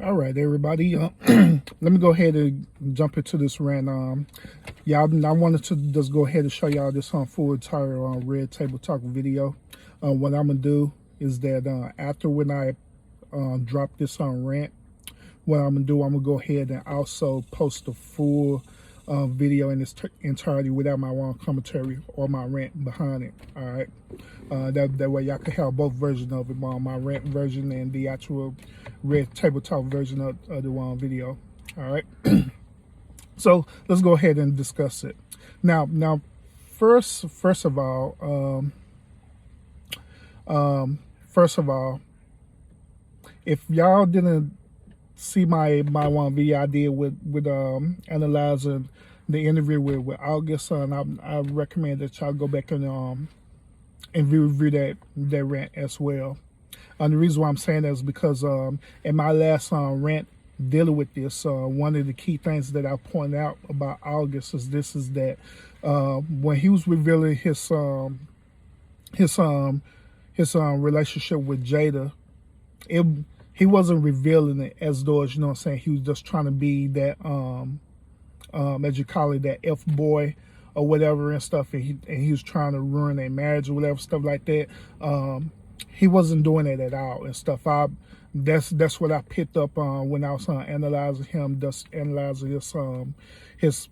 All right, everybody. Let me go ahead and jump into this rant. Y'all, I wanted to just go ahead and show y'all this full entire Red Table Talk video. What I'm gonna do is that after when I drop this rant, what I'm gonna do, I'm gonna go ahead and also post the full video in its entirety without my commentary or my rant behind it. All right, that way y'all can have both versions of it, my rant version and the actual Red Table Talk version of the video. All right, so let's go ahead and discuss it. Now, first of all, if y'all didn't see my one video I did with analyzing the interview with August, and I recommend that y'all go back and review that rant as well. And the reason why I'm saying that is because in my last rant dealing with this, one of the key things that I point out about August is that when he was revealing his relationship with Jada, he wasn't revealing it as though, you know what I'm saying, he was just trying to be that as you call it, that F boy or whatever and stuff, and he was trying to ruin their marriage or whatever, stuff like that. He wasn't doing it at all and stuff. That's what I picked up on when I was analyzing him, just analyzing his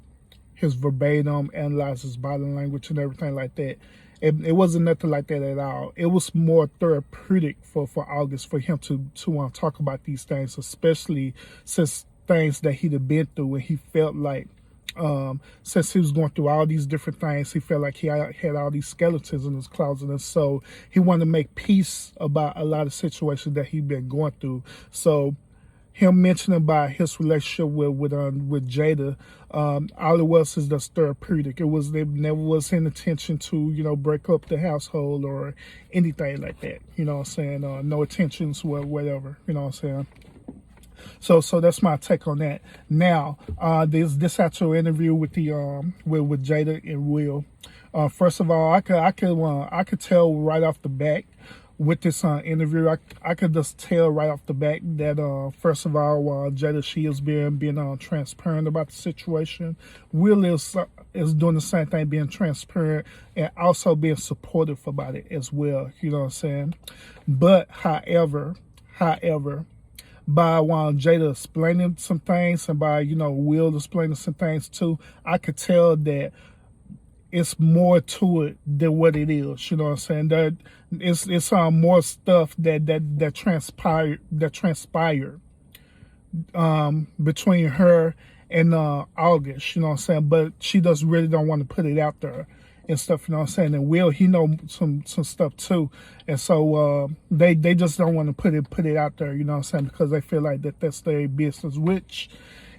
verbatim, analyzing his body language and everything like that. It wasn't nothing like that at all. It was more therapeutic for August, for him to talk about these things, especially since things that he'd have been through, and he felt like since he was going through all these different things, he felt like he had all these skeletons in his closet, and so he wanted to make peace about a lot of situations that he'd been going through. So him mentioning about his relationship with Jada, all it was is just therapeutic. There never was any intention to break up the household or anything like that. You know what I'm saying? No intentions, whatever. You know what I'm saying? So that's my take on that. Now, this actual interview with the with Jada and Will. First of all, I could tell right off the bat with this interview. I could just tell right off the bat that first of all, Jada, she is being transparent about the situation. Will is doing the same thing, being transparent and also being supportive about it as well. You know what I'm saying? But however, by Jada explaining some things and by Will explaining some things too, I could tell that it's more to it than what it is. You know what I'm saying? That it's more stuff that transpired between her and August. You know what I'm saying? But she just really don't want to put it out there and stuff, you know what I'm saying? And Will, he know some stuff too, and so they just don't want to put it out there, you know what I'm saying? Because they feel like that's their business, which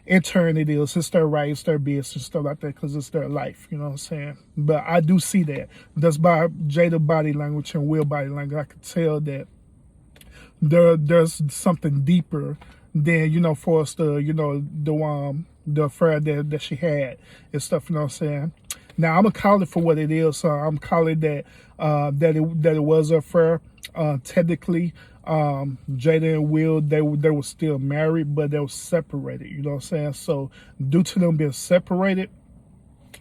in turn it is. It's their right, it's their business, stuff like that, because it's their life, you know what I'm saying? But I do see that just by Jada body language and Will body language, I could tell that there's something deeper than for us to the affair that she had and stuff, you know what I'm saying? Now I'm gonna call it for what it is. I'm calling that it was an affair. Technically, Jada and Will, they were still married, but they were separated. You know what I'm saying? So due to them being separated,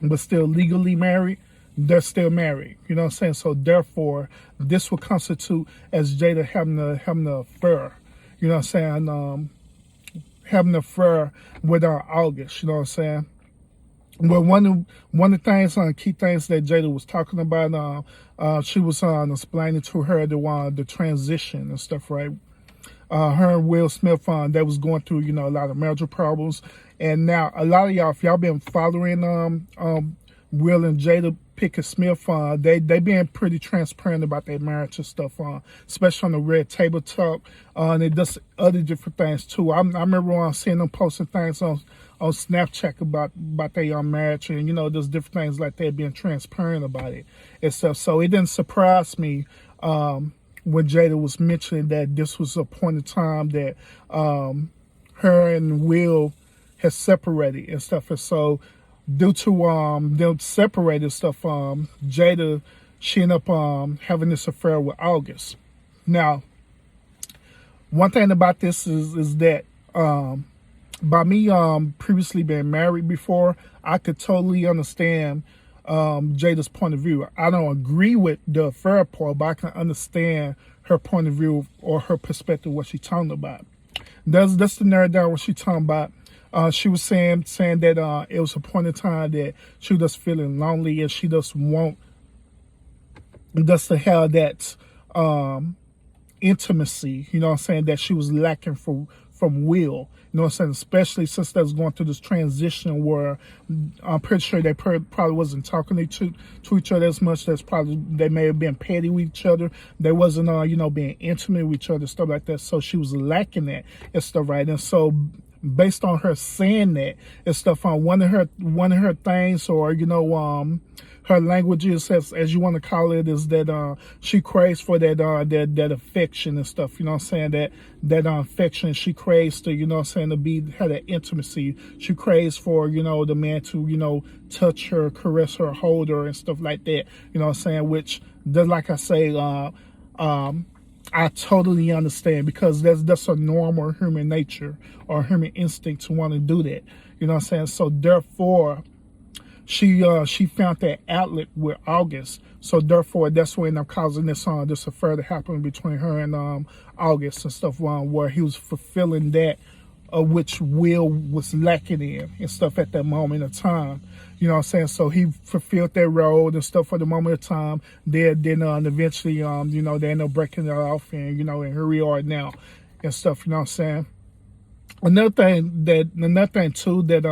but still legally married, they're still married. You know what I'm saying? So therefore, this will constitute as Jada having an affair. You know what I'm saying? Having an affair with August. You know what I'm saying? But one of the things, key things that Jada was talking about, she was explaining to her the transition and stuff, right? Her and Will Smith, they was going through, a lot of marital problems, and now a lot of y'all, if y'all been following Will and Jada Pinkett Smith, they being pretty transparent about their marriage and stuff, especially on the Red Table Talk, and it does other different things too. I remember seeing them posting things on Snapchat about their marriage, and there's different things like that, being transparent about it and stuff. So it didn't surprise me when Jada was mentioning that this was a point in time that her and Will had separated and stuff, and so due to them separated stuff, Jada, she ended up having this affair with August. Now, one thing about this is that By me previously being married before, I could totally understand Jada's point of view. I don't agree with the affair part, but I can understand her point of view or her perspective, what she's talking about. That's the narrow down what she's talking about. She was saying that it was a point in time that she was just feeling lonely and she just to have that intimacy, you know what I'm saying, that she was lacking from Will. You know what I'm saying? Especially since they was going through this transition where I'm pretty sure they probably wasn't talking to each other as much. They may have been petty with each other. They wasn't, being intimate with each other, stuff like that. So she was lacking that and stuff, right? And so based on her saying that and stuff, on one of her things, or her languages, as you want to call it, is that she craves for that affection and stuff. You know what I'm saying? That affection she craves to, to have that intimacy. She craves for, the man to, touch her, caress her, hold her, and stuff like that. You know what I'm saying? Which, like I say, I totally understand, because that's a normal human nature or human instinct to want to do that. You know what I'm saying? So therefore, she found that outlet with August. So therefore, that's what ended up causing this affair to happen between her and August and stuff, where he was fulfilling that which Will was lacking in and stuff at that moment of time. You know what I'm saying? So he fulfilled that role and stuff for the moment of time. Then eventually, they ended up breaking it off, and and here we are now and stuff. You know what I'm saying? Another thing too that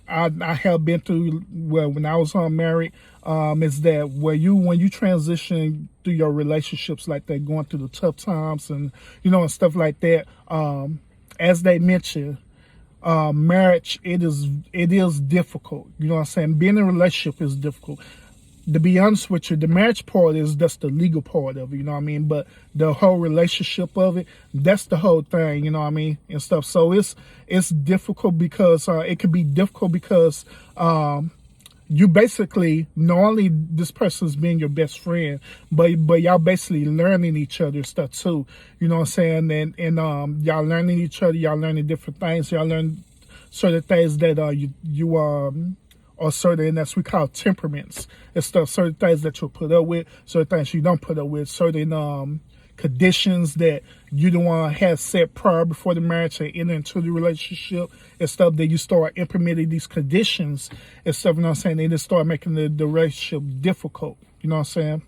I have been through, well, when I was married, is that when you transition through your relationships like that, going through the tough times and and stuff like that, as they mentioned, marriage, it is difficult. You know what I'm saying? Being in a relationship is difficult. To be honest with you, the marriage part is just the legal part of it, you know what I mean? But the whole relationship of it, that's the whole thing, you know what I mean? And stuff. So it's difficult because it can be difficult because you basically, not only this person's being your best friend, but y'all basically learning each other stuff too. You know what I'm saying? And y'all learning each other, y'all learning different things, y'all learn certain things that you or certain, and that's we call temperaments and stuff, certain things that you'll put up with, certain things you don't put up with, certain conditions that you don't want to have set prior before the marriage and enter into the relationship and stuff, that you start implementing these conditions and stuff, you know what I'm saying? They just start making the relationship difficult, you know what I'm saying?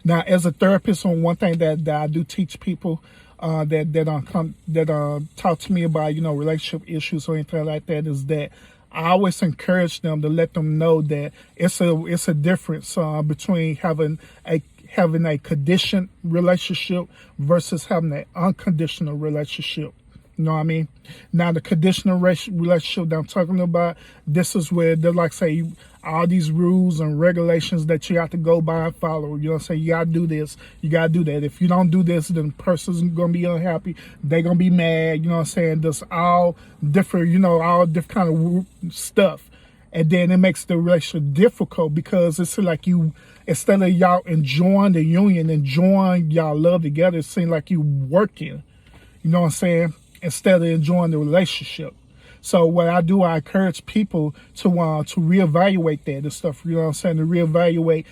Now, as a therapist, on one thing that I do teach people that talk to me about, relationship issues or anything like that, is that I always encourage them to let them know that it's a difference between having a conditioned relationship versus having an unconditional relationship. You know what I mean? Now, the conditional relationship that I'm talking about, this is where they're like, say, all these rules and regulations that you have to go by and follow. You know what I'm saying? You got to do this. You got to do that. If you don't do this, then the person's going to be unhappy. They're going to be mad. You know what I'm saying? There's all different, all different kind of stuff. And then it makes the relationship difficult because it's like instead of y'all enjoying the union, enjoying y'all love together, it seems like you working. You know what I'm saying? Instead of enjoying the relationship. So what I do, I encourage people to reevaluate that and stuff. You know what I'm saying? To reevaluate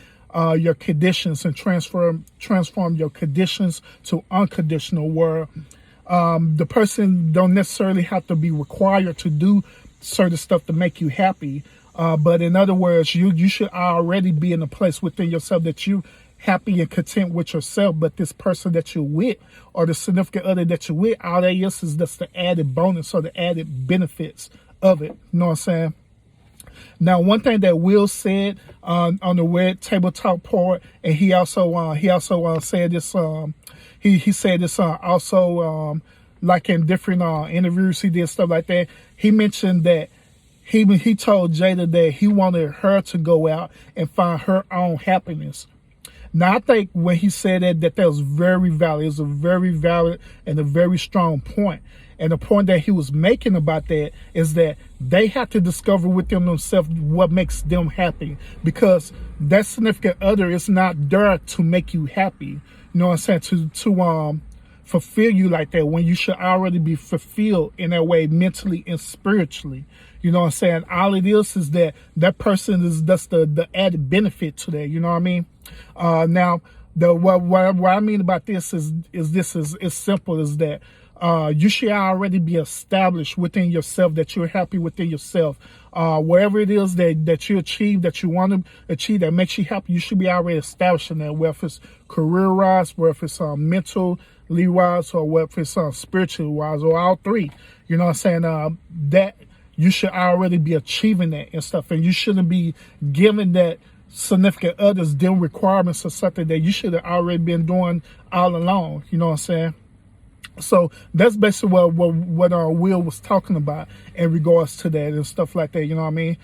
your conditions and transform your conditions to unconditional, where the person don't necessarily have to be required to do certain stuff to make you happy. But in other words, you should already be in a place within yourself that you happy and content with yourself, but this person that you're with or the significant other that you're with, all that is just the added bonus or the added benefits of it. You know what I'm saying? Now, one thing that Will said on the Red Table Talk part, and he also said this. He said this also like in different interviews he did, stuff like that. He mentioned that he told Jada that he wanted her to go out and find her own happiness. Now, I think when he said that was very valid. It was a very valid and a very strong point. And the point that he was making about that is that they have to discover within themselves what makes them happy, because that significant other is not there to make you happy. You know what I'm saying? fulfill you like that when you should already be fulfilled in that way mentally and spiritually. You know what I'm saying? All it is that that person is that's the added benefit to that. You know what I mean? Now, what I mean about this is simple is that you should already be established within yourself, that you're happy within yourself. Wherever it is that you achieve, that you want to achieve, that makes you happy, you should be already established in that, whether it's career-wise, whether it's mentally wise, or whether it's spiritually wise, or all three. You know what I'm saying? That you should already be achieving that and stuff, and you shouldn't be giving that significant others them requirements or something that you should have already been doing all along. You know what I'm saying? So that's basically what Will was talking about in regards to that and stuff like that. You know what I mean?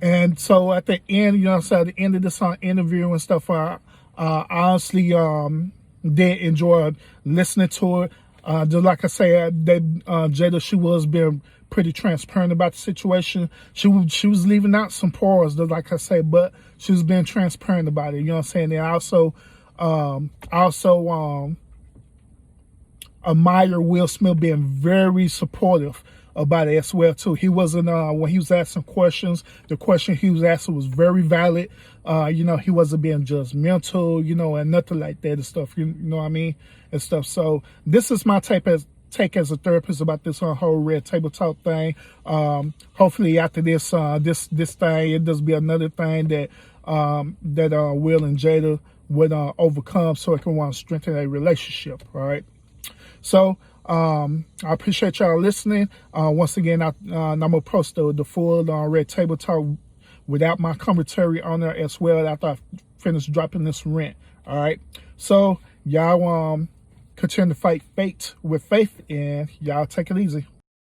And so at the end, you know what I'm saying, at the end of this interview and stuff, I honestly did enjoy listening to it. Just like I said, Jada, she was being pretty transparent about the situation. She was leaving out some pores, just like I say, but she was being transparent about it. You know what I'm saying? And also admire Will Smith being very supportive about it as well too. He wasn't when he was asking questions, the question he was asking was very valid. You know, he wasn't being judgmental, you know, and nothing like that and stuff. You know what I mean? And stuff. So this is my take as a therapist about this whole Red Table Talk thing. Hopefully after this this thing, it does be another thing that Will and Jada would overcome, so it can strengthen a relationship. All right. So I appreciate y'all listening. Once again, I'm gonna post the full Red Table Talk without my commentary on there as well after I finish dropping this rant. All right. So y'all continue to fight fate with faith, and y'all take it easy.